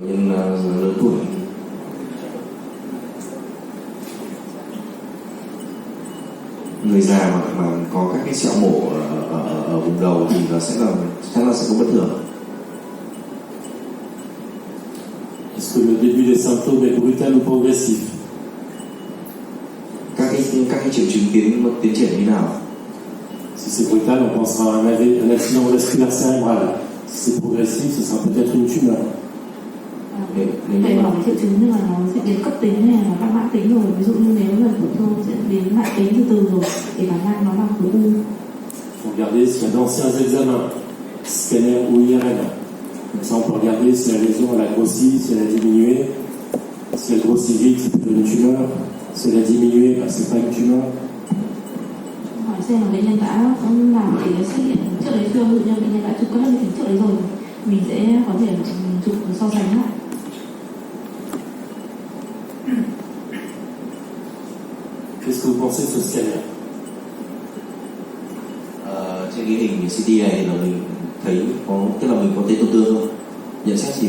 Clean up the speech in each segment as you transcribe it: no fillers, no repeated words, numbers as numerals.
Nhưng lớn tuổi người già mà có các cái sẹo mổ ở vùng đầu thì nó sẽ là chắc là sẽ có bất thường. Est-ce que le début des symptômes est brutal ou progressif? Các cái triệu chứng tiến triển như nào? Si c'est brutal, on pensera à un accident vasculaire cérébral. Si c'est progressif, ce sera peut-être une tumeur. Phải hỏi triệu chứng nhưng mà nó sẽ đến cấp tính hay là các mãn tính rồi. Ví dụ như nếu lần phổ thông sẽ đến mãn tính từ từ rồi thì khả năng nó là khối u. Il faut regarder s'il y a d'anciens examens, scanner ou IRM. Comme ça, on peut regarder si la lésion elle a grossi, si elle a diminué. Si elle grossit vite, c'est plutôt une tumeur. Si elle a diminué, c'est pas une tumeur. Hỏi xem là bệnh nhân đã làm cái xét nghiệm trước đấy chưa, ví dụ như bệnh nhân đã chụp các lớp trước đấy rồi, mình sẽ có thể chụp so sánh lại. Qu'est-ce que vous pensez de ce scanner? Trên cái hình CT này thì là mình thấy tức là mình có thấy tổn thương không? Nhận xét gì?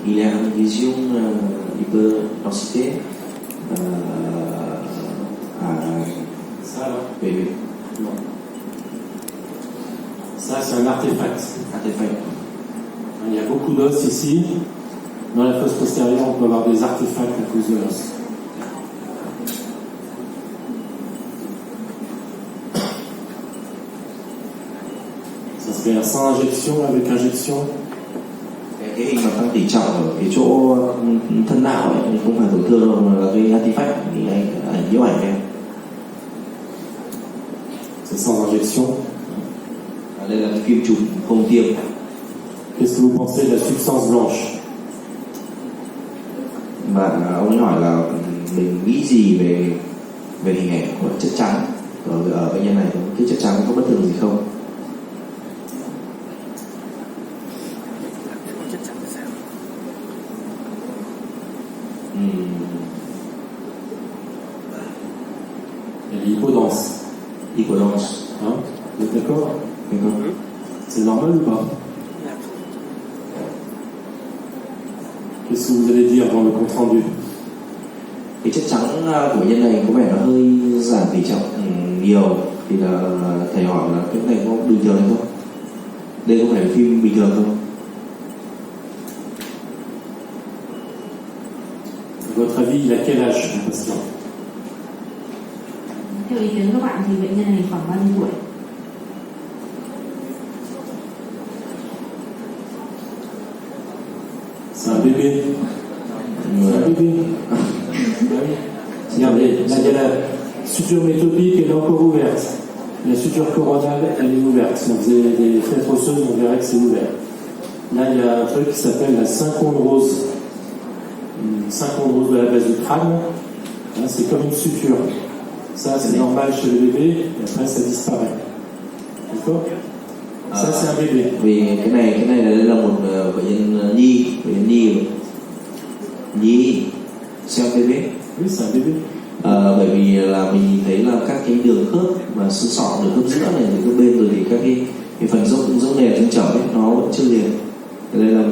Il y a une vision hypertensité Ça là? về Non. Ça, c'est un artefact. artefact. Il y a beaucoup d'os ici. Dans la fosse postérieure, on peut avoir des artefacts à cause de l'os. Ça se fait sans injection, avec injection. Cái hình mà tăng tỉ trọng ở cái chỗ thân não ấy không phải tổn thương đâu, mà là cái artifact thì anh nhiễu ảnh em. C'est sans injection. Đây là cái phim chụp không tiêm. Qu'est-ce que vous pensez de la substance blanche? Và ông ấy hỏi là mình nghĩ gì về hình ảnh của chất trắng ở bệnh nhân này, cái chất trắng có bất thường gì không? L'hypodense. Hypodense. Hein? Vous êtes d'accord? D'accord. C'est normal ou pas? Qu'est-ce que vous allez dire dans le compte rendu? Cái chất trắng của bệnh nhân này có vẻ nó hơi giảm tỷ trọng nhiều, thì là thầy hỏi là cái này có bình thường hay không? Đây có phải là phim bình thường không? À votre avis, il a quel âge, le patient? Theo ý kiến các bạn thì bệnh nhân này khoảng bao nhiêu tuổi? C'est un bébé. C'est un bébé. Ah oui. Regardez, là il y a la suture métopique, elle est encore ouverte. La suture coronale, elle est ouverte. Si on faisait des fenêtres osseuses, on verrait que c'est ouvert. Là, il y a un truc qui s'appelle la syncondrose. Une syncondrose de la base du crâne. Là, c'est comme une suture. Ça, c'est normal chez le bébé, et après, ça disparaît. D'accord? Ça, c'est un bébé. Vì cái này là một bệnh nhân nhi xem bébé. Oui, c'est un bébé. Bởi vì là mình thấy là các cái đường khớp và xương sọ, đường khớp giữa này, đường khớp bên rồi thì các cái phần dốc nề trong chở ấy nó vẫn chưa liền. Đây là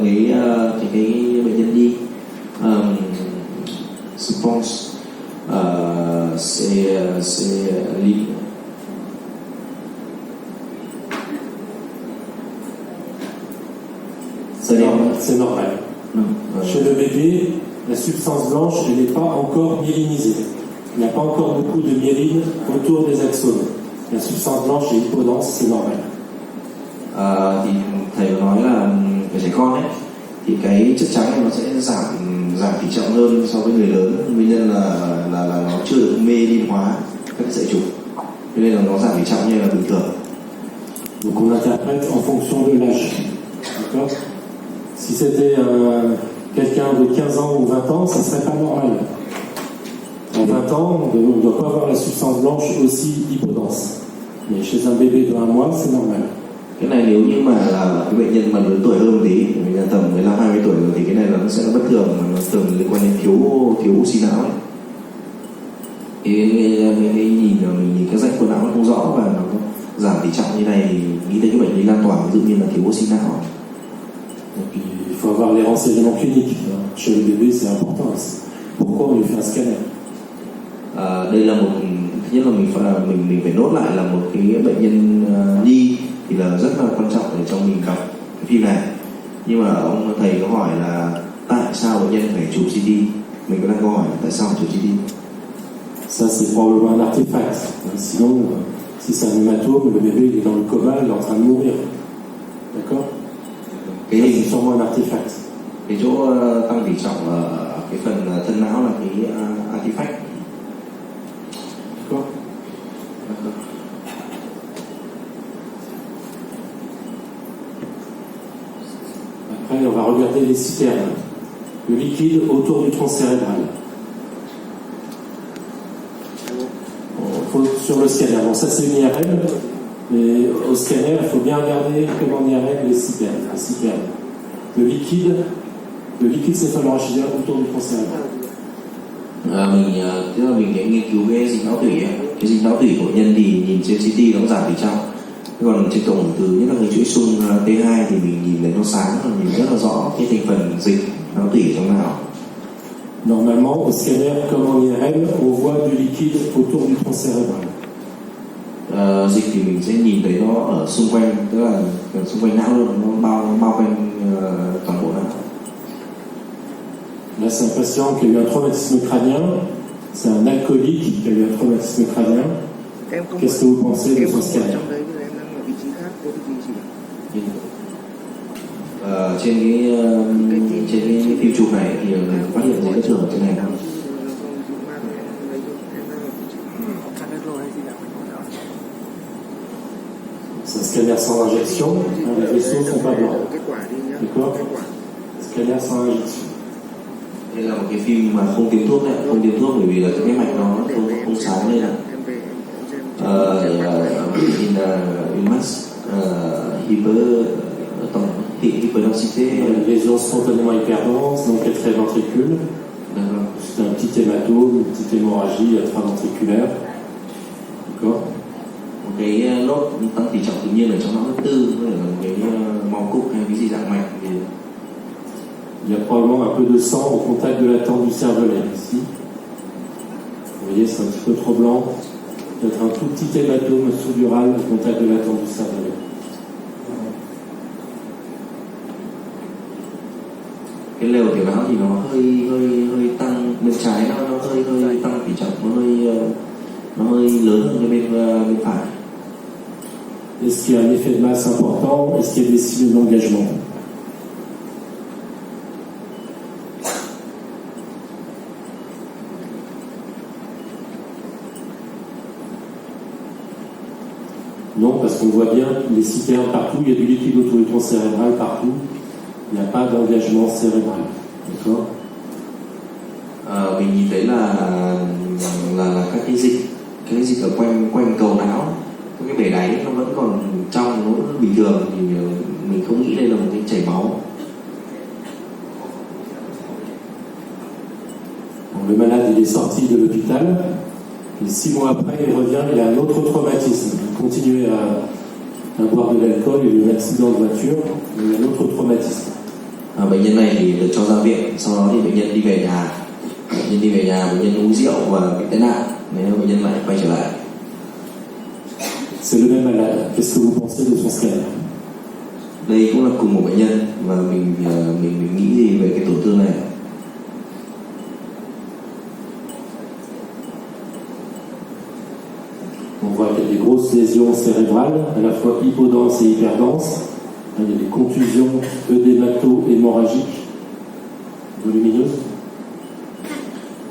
cái bệnh nhân nhi. Je pense c'est C'est normal. Chez le bébé, la substance blanche, elle n'est pas encore myélinisée. Il n'y a pas encore beaucoup de myéline autour des axones. La substance blanche est hypodense, c'est normal. Thì thầy nói là ở trẻ con ấy thì cái chất trắng này nó sẽ giảm tỷ trọng hơn so với người lớn, nguyên nhân là nó chưa được mê linh hóa các cái sợi trục, cho nên là nó giảm tỷ trọng như là bình thường. Donc on interprète en fonction de l'âge. D'accord? Si c'était quelqu'un de 15 ans ou 20 ans, ça ne serait pas normal. En 20 ans, on ne doit pas avoir la substance blanche aussi hypodense. Mais chez un bébé de 1 mois, c'est normal. Cái này nếu như mà là cái bệnh nhân mà lớn tuổi hơn tí, bệnh nhân tầm 15-20 tuổi rồi thì cái này nó sẽ là bất thường, mà nó thường liên quan đến thiếu oxy não ấy. Thì mình nhìn cái rãnh của não nó không rõ và nó giảm tỷ trọng như này, nghĩ tới cái bệnh lý lan tỏa ví dụ như là thiếu oxy não. Et puis, il faut avoir les renseignements cliniques. Chez le bébé, c'est important aussi. Pourquoi on lui fait un scanner? Đây là một, thứ nhất là mình phải nốt lại là một cái bệnh nhân nhi thì là rất là quan trọng để cho mình đọc cái phim này. Nhưng mà ông thầy có hỏi là tại sao bệnh nhân phải chụp CT? Mình có đang câu hỏi là tại sao phải chụp CT? Ça, c'est probablement un artefact. Sinon, si c'est un hématome, le bébé il est dans le coma, il est en train de mourir. D'accord? Cái Ça, hình c'est sûrement un artefact. cái chỗ tăng tỉ trọng ở cái phần thân não là cái artifact. D'accord? Après, on va regarder les citernes. Le liquide autour du tronc cérébral. Sur le scanner. Bon, ça c'est une IRM, mais au scanner, il faut bien regarder comment on IRM les citernes. Le liquide céphalorachidien autour du tronc cérébral. Tức là mình sẽ nghiên cứu cái dịch não tủy ấy. Cái dịch não tủy của nhân thì nhìn trên CT nó giảm tỉ trọng. Còn trên cộng hưởng từ nhất là cái chuỗi xung T2 thì mình nhìn thấy nó sáng, nhìn rất là rõ cái thành phần dịch não tủy trong não. Normalement, au scanner, comme en IRM, on voit du liquide autour du tronc cérébral. Dịch thì mình sẽ nhìn thấy nó ở xung quanh, tức là xung quanh não luôn, nó bao quanh toàn bộ não. Là, c'est un patient qui a eu un traumatisme crânien. C'est un alcoolique qui a eu un traumatisme crânien. Qu'est-ce que vous pensez de son scanner? Trên cái phim chụp này thì mình phát hiện ra bất thường trên này không? C'est un scanner sans injection. Les vaisseaux sont pas blancs. D'accord? Scanner sans injection. Đây là một cái phim mà không tiêm thuốc này, không tiêm thuốc bởi vì là cái mạch nó không sáng lên ạ. In masse hyperdensité. Une lésion spontanément hyperdense, donc extraventricule. C'est un petit hématome, une petite hémorragie extraventriculaire. D'accord? Một cái lốt tăng tỉ trọng tự nhiên ở trong não thứ tư, có thể là một cái máu cục hay cái gì dạng mạch. Il y a probablement un peu de sang au contact de la tente du cervelet ici. Vous voyez, c'est un petit peu trop blanc. Peut-être un tout petit hématome sous-dural au contact de la tente du cervelet. Cái lều tiểu não thì nó hơi tăng bên trái, nó hơi tăng tỉ trọng, nó hơi lớn hơn cái bên phải. Est-ce qu'il y a un effet de masse important? Est-ce qu'il y a des signes d'engagement? Non, parce qu'on voit bien les citernes partout, il y a du liquide autour du tronc cérébral partout, il n'y a pas d'engagement cérébral. D'accord? Mình nhìn thấy là các cái dịch ở quanh cầu não, cái bể đáy nó vẫn còn trong, nó vẫn bình thường, thì mình không nghĩ đây là một cái chảy máu. Bon, le malade il est sorti de l'hôpital et 6 mois après il revient, il a un autre traumatisme. Il continuait à boire de l'alcool, il a eu un accident de voiture, il a eu un autre traumatisme. Bệnh nhân này thì được cho ra viện, sau đó thì bệnh nhân đi về nhà, bệnh nhân uống rượu và bị tai nạn, nên bệnh nhân lại quay trở lại. C'est le même malade. Qu'est-ce que vous pensez de son scanner? Đây cũng là cùng một bệnh nhân và mình nghĩ gì về cái tổn thương này? On voit qu'il y a des grosses lésions cérébrales, à la fois hypodenses et hyperdenses. Il y a des contusions œdémato-hémorragiques volumineuses.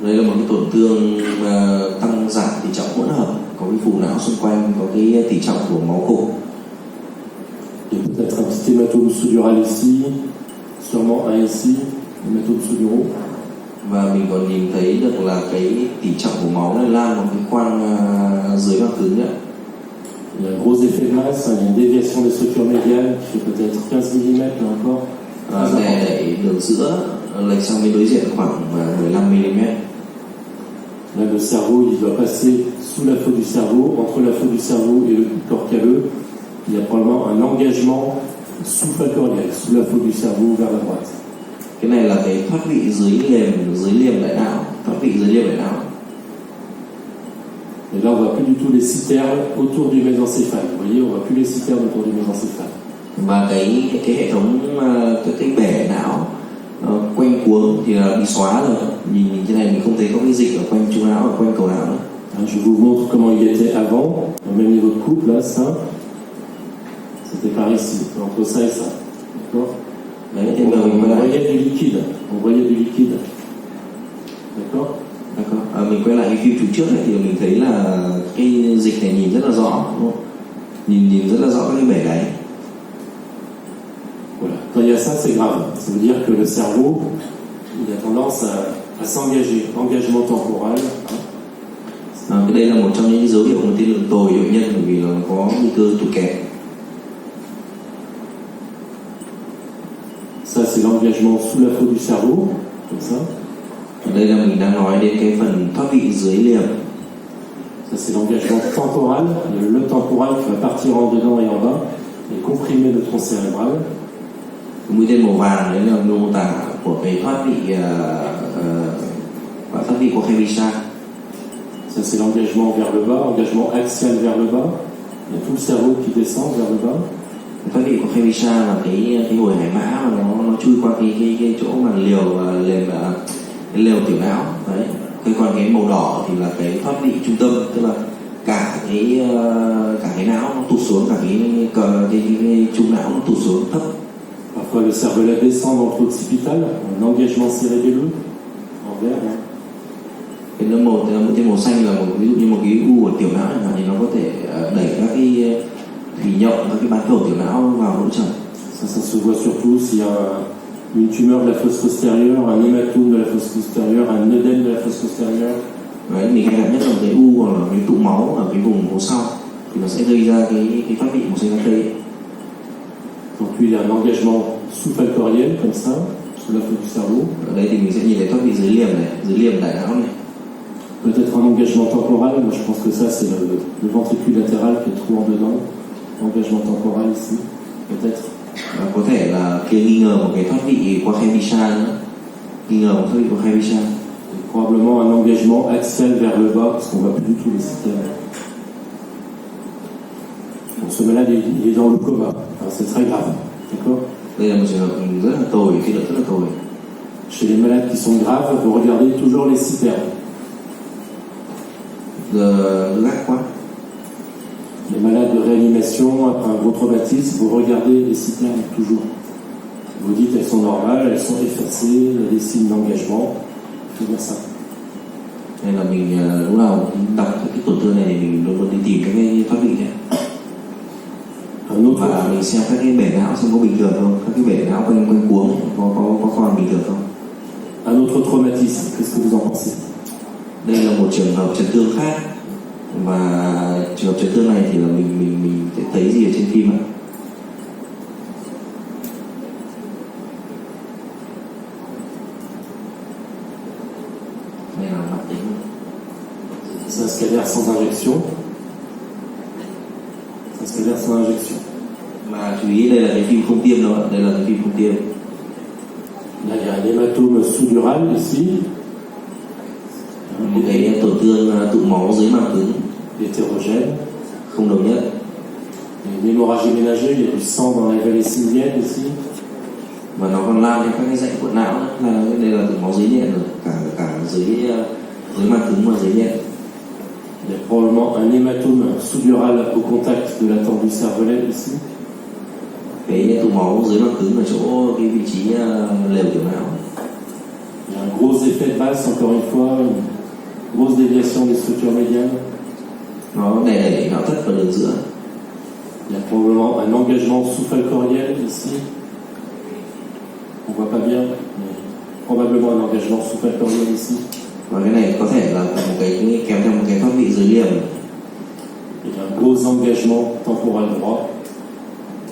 Đây là một cái tổn thương tăng giảm tỉ trọng hỗn hợp, có cái phù não xung quanh, có cái tỉ trọng của máu cục. Il y a peut-être un petit hématome sous-dural ici, sûrement un ici, hématome sous-duraux. Và mình còn nhìn thấy được là cái tỉ trọng của máu này lan vào cái khoang dưới màng cứng nữa. Il y a un gros effet de masse, il y a une déviation des structures médianes qui fait peut-être 15 mm là encore. Đẩy đường giữa lệch sang bên đối diện khoảng 15 mm. Là, le cerveau, il doit passer sous la faute du cerveau, entre la faute du cerveau et le corps calleux. Il y a probablement un engagement sous-factorielle, sous la faute du cerveau vers la droite. Cái này là cái thoát vị dưới liềm đại não, thoát vị dưới liềm đại não. Et là, on voit plus du tout les citernes autour du mésencéphale. Vous voyez, on voit plus les citernes autour du mésencéphale. Và cái hệ thống cái bể não quanh cuống thì là bị xóa rồi. Nhìn trên này mình không thấy có cái dịch ở quanh trung não, ở quanh cầu não nữa. Je vous montre comment il était avant, au même niveau de couple, là, ça. C'était par ici, entre ça et ça. D'accord? Đấy, thì mình On voyait du liquide. On voyait du liquide. D'accord? D'accord. Mình quay lại cái phim chụp trước này thì mình thấy là cái dịch này nhìn rất là rõ, đúng không? Nhìn rất là rõ cái bể đáy. Voilà. Quand il y a ça, c'est grave. Ça veut dire que le cerveau, il a tendance à s'engager. Engagement temporal. Cái đây là một trong những dấu hiệu của tiên lượng tồi bệnh nhân, bởi vì nó có nguy cơ tụt kém. Ça, c'est l'engagement sous la faute du cerveau, comme ça. Ở đây là mình đang nói đến cái phần thoát vị dưới liềm. Ça, c'est l'engagement temporal. Le temporal qui va partir en dedans et en bas et comprimer le tronc cérébral. Mũi tên màu vàng đấy là mô tả của cái thoát vị của Hemisha. Ça, c'est l'engagement vers le bas, engagement axial vers le bas. Il y a tout le cerveau qui descend vers le bas. Thoát vị của Hemisha là cái hồi hải mã mà nó chui qua cái chỗ mà lều tiểu não đấy. Còn cái màu đỏ thì là cái thoát vị trung tâm, tức là cả cái não nó tụt xuống, cả cái trung não nó tụt xuống thấp. Parfois le cervelet descend dans le trou occipital, un engagement cérébelleux en vert. Cái màu xanh là ví dụ như một cái u của tiểu não thì nó có thể đẩy các cái thủy nhậu, các cái bán cầu tiểu não vào hỗ trợ. Ça se voit surtout s'il y a une tumeur de la fosse postérieure, un hématome de la fosse postérieure, un œdème de la fosse postérieure. Đấy, mình hay gặp nhất là cái u hoặc là cái tụ máu ở cái vùng hố sau thì nó sẽ gây ra cái thoát vị màu xanh lá cây. Donc lui, il a un engagement sous-factoriel comme ça, sous la faute du cerveau. Ở đây thì mình sẽ nhìn thấy thoát vị dưới liềm đại não này. Peut-être un engagement temporal, moi je pense que ça c'est le ventricule latéral qui est trop en dedans. Engagement temporal ici, peut-être. Có thể là kia nghi ngờ một cái thoát vị qua Hemisha nữa. Nghi ngờ một thoát vị qua Hemisha. Probablement un engagement axial vers le bas, parce qu'on voit plus du tout les systèmes. Bon, ce malade, il est dans le coma. Enfin, c'est très grave, d'accord? Đây là một trường hợp rất là tồi, khi rất là tồi. Chez les malades qui sont graves, vous regardez toujours les citernes. Gác quá. Les malades de réanimation, après un gros traumatisme, vous regardez les citernes toujours. Vous dites elles sont normales, elles sont effacées, il y a des signes d'engagement. Il faut dire ça. Nên là mình lúc nào đọc cái tổn thương này thì mình luôn luôn đi tìm cái thoát vị này. Và mình xem các cái bể não xem có bình thường không, các cái bể não quanh cuống có còn bình thường không. Un autre traumatisme, qu'est-ce que vous en pensez? Đây là một trường hợp chấn thương khác, và trường hợp chấn thương này thì là mình sẽ thấy gì ở trên phim ạ? Đây là mặt tính. C'est un scanner sans injection. C'est un scanner sans injection. Mà chú ý đây là cái phim không tiêm đâu ạ, đây là cái phim không tiêm. Là, il y a un hématome sous-dural ici. Một cái tổn thương tụ máu dưới màng cứng. Hétérogène. Không đồng nhất. Une hémorragie ménagée, il y a du sang dans la vallée sylvienne ici. Và nó còn lan đến các cái dãy của não nữa. Đây là tụ máu dưới nhện rồi, cả dưới màng cứng và dưới nhện. Il y a probablement un hématome sous-dural au contact de la tempe du cervelet ici. Cái tụ máu dưới màng cứng ở chỗ cái vị trí lều tiểu não. Il y a un gros effet de base, encore une fois, une grosse déviation des structures médianes. Nó đẩy não thất vào đường giữa. Il y a probablement un engagement sous-falcoriel ici. On voit pas bien, mais probablement un engagement sous-falcoriel ici. Và cái này có thể là một cái kèm theo một cái thoát vị dưới liềm. Il y a un gros engagement temporal droit.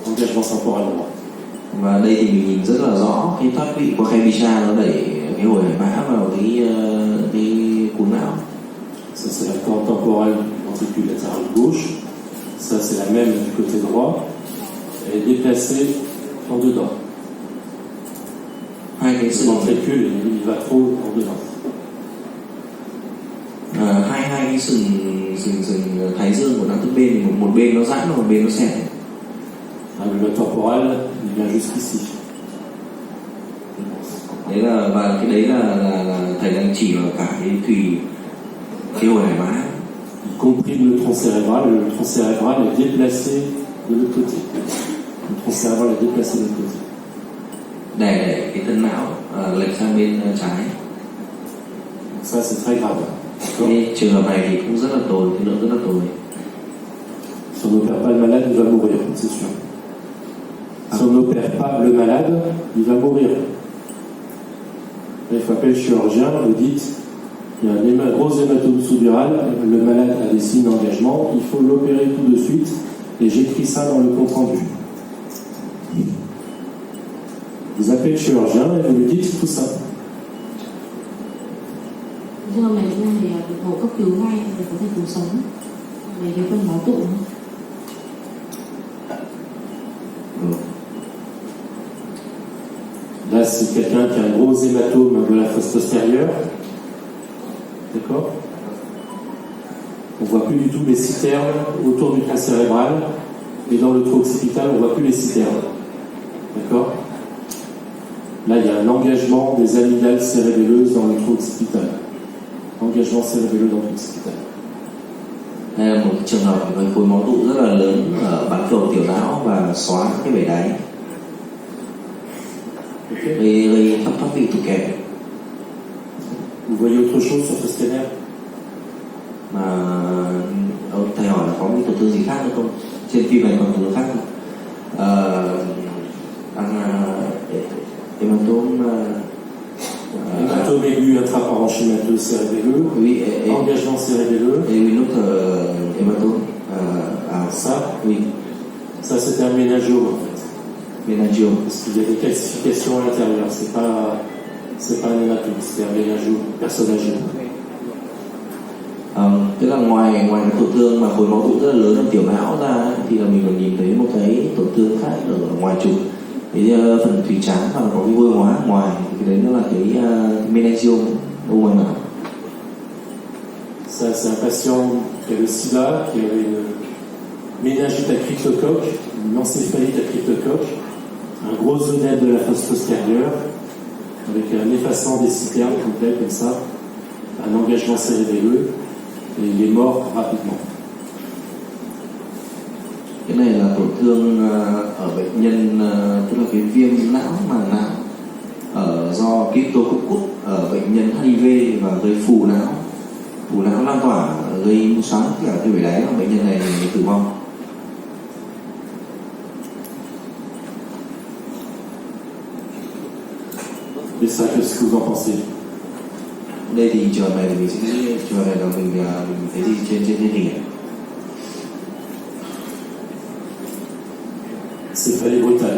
Engagement temporal droit. Và đây thì mình nhìn rất là rõ cái thoát vị của Hemisha nó đẩy cái hồi hải mã vào cái cuống não. Ça c'est la corde temporale ventricule latéral gauche. Ça c'est la même du côté droit. Elle est déplacée en dedans. Hai cái Le sừng ventricule, il va trop en dedans. hai cái sừng thái dương của nó từ bên thì một bên nó giãn và một bên nó xẹp. Le temporal, il vient jusqu'ici. Đấy là và cái đấy là thầy đang chỉ vào cả cái hồi hải mã. Y compris le tronc cérébral est déplacé de l'autre côté. Le tronc cérébral est déplacé de l'autre côté. Để cái thân não lệch sang bên trái. Ça, c'est très grave. Cái trường hợp này thì cũng rất là tồi, cái lượng rất là tồi. Si on n'opère pas le malade, il va mourir, c'est sûr. Si on n'opère pas le malade, il va mourir. Il faut appeler le chirurgien, vous dites, il y a un gros hématome sous-dural, le malade a des signes d'engagement, il faut l'opérer tout de suite, et j'écris ça dans le compte-rendu. Vous appelez le chirurgien et vous lui dites tout ça. trường hợp này bệnh nhân thì mổ cấp cứu ngay để có thể cứu sống về cái phân máu tụ. Là, c'est quelqu'un qui a un gros hématome de la fosse postérieure. D'accord? On ne voit plus du tout les citernes autour du tronc cérébral. Et dans le trou occipital, on ne voit plus les citernes. D'accord? Là, il y a un engagement des amygdales cérébelleuses dans le trou occipital. Engagement cérébelleux dans le trou occipital. Đây là một trường hợp với khối máu tụ rất là lớn ở bán cầu tiểu não và xóa cái bể đáy, gây thoát vị tụ kèm. Vous voyez autre chose sur ce scanner? Mà thầy hỏi là có cái tổn thương gì khác nữa không? Trên phim này còn tổn thương khác không? Hématome aigu intraparenchymateux cérébelleux, Oui, engagement cérébelleux. et une autre hématome. Ça, Oui, ça c'était un méningiome en fait. méningiome. Parce qu'il y a des calcifications à l'intérieur. C'est pas un hématome, c'est un méningiome, personne âgée. Tức là ngoài cái tổn thương mà khối máu tụ rất là lớn ở tiểu não ra thì là mình còn nhìn thấy một cái tổn thương khác ở ngoài trục, cái phần thùy trán và có cái vôi hóa ngoài, cái đấy nó là cái meningium u bằng não. Ça, c'est un patient qui a le sida, qui avait une méningite à cryptocoque, une encéphalite à cryptocoque, un gros œdème de la fosse postérieure, avec un effacement des citernes complet comme ça, un engagement cérébelleux, et il est mort rapidement. Cái này là tổn thương ở bệnh nhân, tức là cái viêm não màng não do Cryptococcus ở bệnh nhân HIV và gây phù não lan tỏa, gây mù xoắn cả cái bể đáy, và bệnh nhân này tử vong. Et ça, qu'est-ce que vous en pensez? Đây thì trường này thì mình sẽ nghĩ trường này là mình thấy gì trên hình ảnh. C'est très brutal.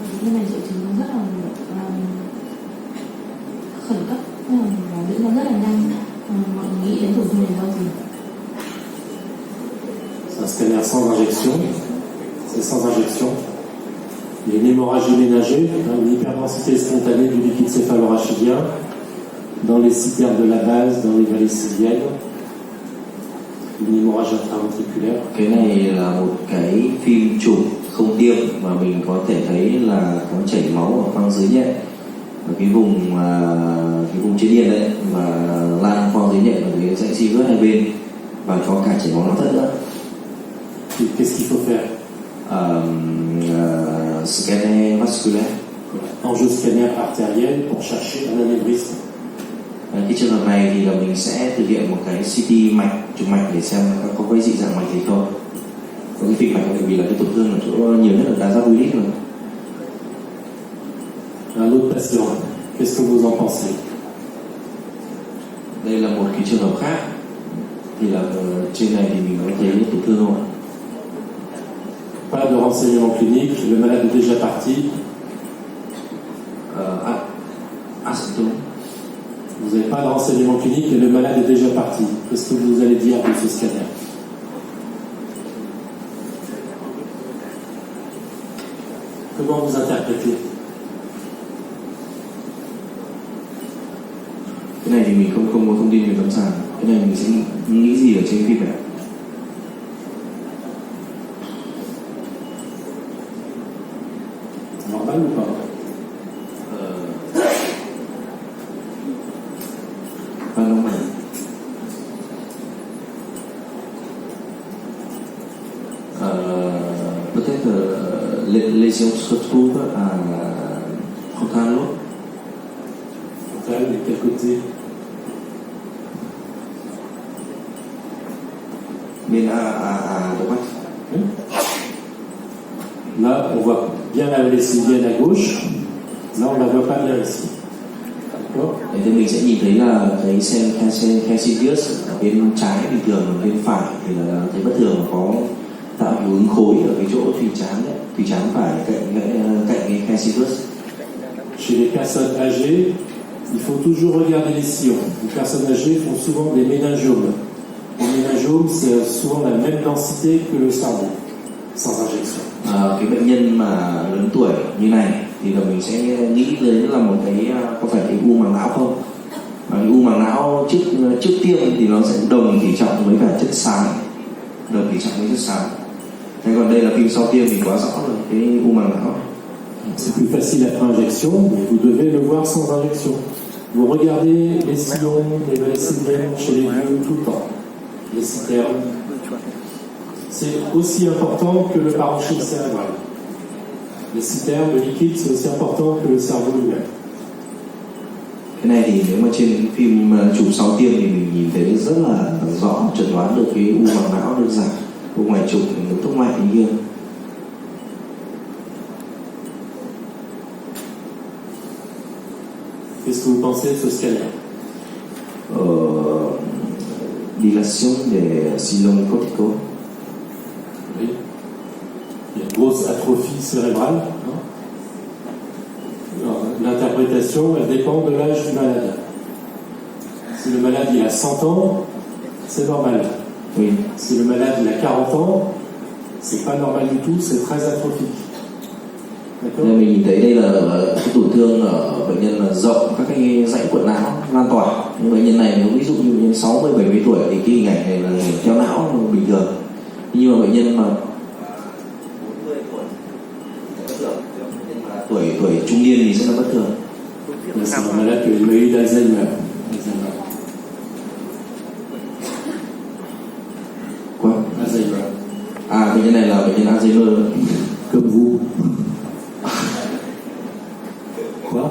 Bệnh nhân này triệu chứng rất là khẩn cấp, và diễn ra rất là nhanh. Mọi người nghĩ đến tổn thương này bao gì? C'est un scanner sans injection. C'est sans injection. Il y a une hémorragie ménagée, une hyperdensité spontanée du liquide céphalorachidien dans les citernes de la base, dans les vallées ciliaires. Une hémorragie intraventriculaire. Cái này là một cái phim chụp không tiêm mà mình có thể thấy là có chảy máu ở khoang dưới nhẹ, ở cái vùng trên yên đấy, và lan khoang dưới nhẹ ở cái dãy xi vớt hai bên, và có cả chảy máu não thất nữa. Qu'est-ce qu'il faut faire? Scanner vasculaire. Enjeu scanner artériel pour chercher un anévrisme. Cái trường hợp này thì là mình sẽ thực hiện một cái CT mạch, chụp mạch để xem có cái dị dạng mạch gì không, có cái phình mạch, bởi vì là cái tổn thương ở chỗ nhiều nhất là đa giáp ulic rồi. Un autre patient, qu'est-ce que vous en pensez? Đây là một cái trường hợp khác, thì là trên này thì mình có thấy tổn thương không ạ? Pas de renseignement clinique, le malade est déjà parti. Asymptôme. Vous n'avez pas de renseignement clinique et le malade est déjà parti. Qu'est-ce que vous allez dire de ce scanner? Comment vous interprétez? Cái này thì mình không có thông tin về lâm sàng. Cái này mình sẽ nghĩ gì ở trên phim này? Normal ou pas? Pas normal. Peut-être les lésions se retrouvent à frontal lobe. Frontal, de quel côté? Bên à droite. Là, on voit bien la lessivienne à gauche. Là, on ne la voit pas bien ici. D'accord? Để thì mình sẽ nhìn thấy là cái sen cancellous ở bên trái bình thường, ở bên phải thì là thấy bất thường, có tạo hiệu ứng khối ở cái chỗ thùy trán phải cạnh cái cancellous. Chez les personnes âgées, il faut toujours regarder les sillons. Les personnes âgées font souvent des méningiomes. Les méningiomes, c'est souvent la même densité que le cerveau, sans injection. Cái bệnh nhân mà lớn tuổi như này thì là mình sẽ nghĩ đến là một cái có phải cái u màng não không? Và cái u màng não trước tiêm thì nó sẽ đồng tỷ trọng với cả chất xám, đồng tỷ trọng với chất xám. Thế còn đây là phim sau tiêm thì quá rõ rồi, cái u màng não. C'est plus facile après injection, mais vous devez le voir sans injection. Vous regardez les sillons, les vallécidiennes chez les vieux tout le temps, les citernes. C'est aussi important que le parenchyme cérébral. Les citernes, le liquide, c'est aussi important que le cerveau lui-même. Cái này thì nếu mà trên cái phim chụp sau tiêm thì mình nhìn thấy rất là rõ, chẩn đoán được cái u màng não đơn giản. U ngoài chụp thì thuốc mạnh như kia. Qu'est-ce que vous pensez de ce scanner? Dilation des sillons corticaux. Oui. Il y a une grosse atrophie cérébrale. Alors, l'interprétation, elle dépend de l'âge du malade. Si le malade il a 100 ans, c'est normal. Oui. Si le malade il a 40 ans, c'est pas normal du tout, c'est très atrophique. D'accord? Nên mình nhìn thấy đây là cái tổn thương ở bệnh nhân là rộng các cái dãy cuộn não lan tỏa. Nhưng bệnh nhân này nếu ví dụ như bệnh nhân 60 70 tuổi thì cái hình ảnh này là theo não bình thường. Nhưng mà bệnh nhân mà 40 tuổi bất thường, nhưng mà tuổi trung niên thì sẽ là bất thường. C'est un malade qui a eu d'Alzheimer. Quoi? Alzheimer. À, bệnh nhân này là bệnh nhân Alzheimer. Comme vous. Quoi?